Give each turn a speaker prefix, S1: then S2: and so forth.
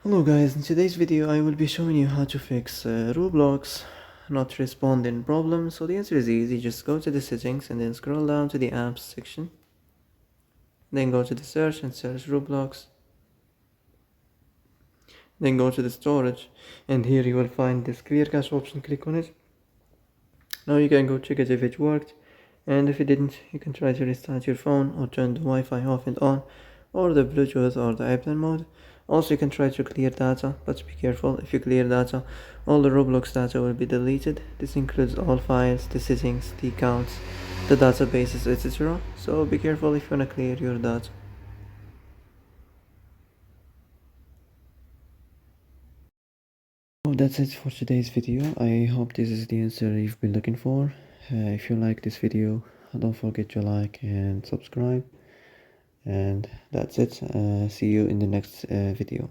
S1: Hello guys, in today's video I will be showing you how to fix Roblox not responding problem. So the answer is easy, just go to the settings and then scroll down to the apps section. Then go to the search and search Roblox. Then go to the storage and here you will find this clear cache option, click on it. Now you can go check it if it worked, and if it didn't you can try to restart your phone or turn the Wi-Fi off and on, or the Bluetooth or the airplane mode. Also you can try to clear data, but be careful. If you clear data, all the Roblox data will be deleted. This includes all files, the settings, the accounts, the databases, etc. So be careful if you wanna clear your data. Oh, that's it for today's video. I hope this is the answer you've been looking for. If you like this video, don't forget to like and subscribe. And that's it. See you in the next video.